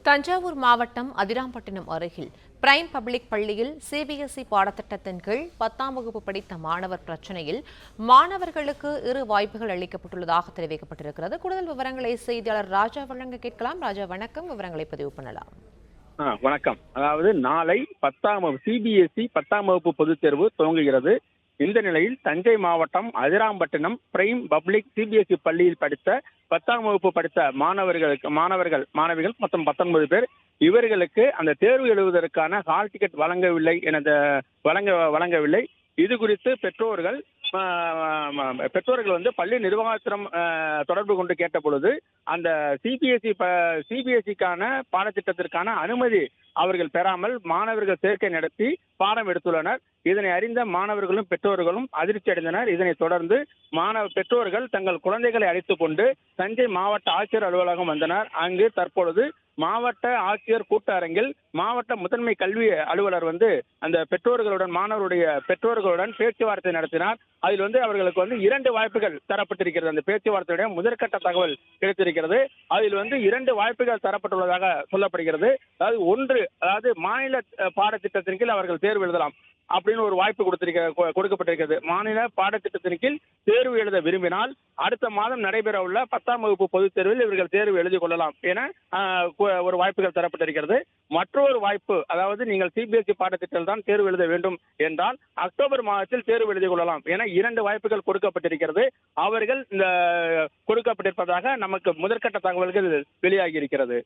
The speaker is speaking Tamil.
தஞ்சாவூர் மாவட்டம் அதிராம்பட்டினம் அருகில் பிரைம் பப்ளிக் பள்ளியில் சிபிஎஸ்இ பாடத்திட்டத்தின் கீழ் 10ஆம் வகுப்பு படித்த மாணவர் பிரச்சினையில் மாணவர்களுக்கு இரு வாய்ப்புகள் அளிக்கப்பட்டுள்ளதாக தெரிவிக்கப்பட்டிருக்கிறது. கூடுதல் விவரங்களை செய்தியாளர் ராஜா வழங்க கேட்கலாம். ராஜா, வணக்கம். விவரங்களை பதிவு பண்ணலாம். வணக்கம். அதாவது நாளை 10ஆம் வகுப்பு சிபிஎஸ்இ 10ஆம் வகுப்பு பொதுத் தேர்வு துவங்குகிறது. இந்த நிலையில் தஞ்சை மாவட்டம் அதிராம்பட்டினம் பிரைம் பப்ளிக் சிபிஎஸ்இ பள்ளியில் படித்த 10ஆம் வகுப்பு படித்த மாணவிகள் மொத்தம் 19 பேர். இவர்களுக்கு அந்த தேர்வு எழுதுவதற்கான ஹால் டிக்கெட் வழங்கவில்லை. இது குறித்து பெற்றோர்கள் பள்ளி நிர்வாகத்திடம் தொடர்பு கொண்டு கேட்ட பொழுது அந்த சிபிஎஸ்இக்கான பாடத்திட்டத்திற்கான அனுமதி அவர்கள் பெறாமல் மாணவர்கள் சேர்க்கை நடத்தி பாடம் எடுத்துள்ளனர். இதனை அறிந்த மாணவர்களும் பெற்றோர்களும் அதிர்ச்சி அடைந்தனர். இதனைத் தொடர்ந்து பெற்றோர்கள் தங்கள் குழந்தைகளை அழைத்துக் கொண்டு தஞ்சை மாவட்ட ஆட்சியர் அலுவலகம் வந்தனர். அங்கு தற்பொழுது மாவட்ட ஆட்சியர் கூட்டரங்கில் மாவட்ட முதன்மை கல்வி அலுவலர் அந்த மாணவருடைய பெற்றோர்களுடன் பேச்சுவார்த்தை நடத்தினார். அதில் அவர்களுக்கு 2 வாய்ப்புகள் தரப்பட்டிருக்கிறது. அந்த பேச்சுவார்த்தையுடைய முதற்கட்ட தகவல் கிடைத்திருக்கிறது. அதில் 2 வாய்ப்புகள் தரப்பட்டுள்ளதாக சொல்லப்படுகிறது. அதாவது மாநில பாடத்திட்டத்தின் கீழ் அவர்கள் தேர்வு எழுதலாம் அப்படின்னு ஒரு வாய்ப்பு கொடுக்கப்பட்டிருக்கிறது. மாநில பாடத்திட்டத்தின் கீழ் தேர்வு எழுத விரும்பினால் அடுத்த மாதம் நடைபெற உள்ள 10ஆம் வகுப்பு பொதுத் தேர்வில் இவர்கள் தேர்வு எழுதி கொள்ளலாம் என ஒரு வாய்ப்புகள் தரப்பட்டிருக்கிறது. மற்றொரு வாய்ப்பு, அதாவது நீங்கள் சிபிஎஸ்இ பாடத்திட்டத்தில் தான் தேர்வு எழுத வேண்டும் என்றால் அக்டோபர் மாதத்தில் தேர்வு எழுதி கொள்ளலாம் என 2 வாய்ப்புகள் கொடுக்கப்பட்டிருக்கிறது. அவர்கள் இந்த கொடுக்கப்பட்டிருப்பதாக நமக்கு முதற்கட்ட தகவல்கள் வெளியாகி இருக்கிறது.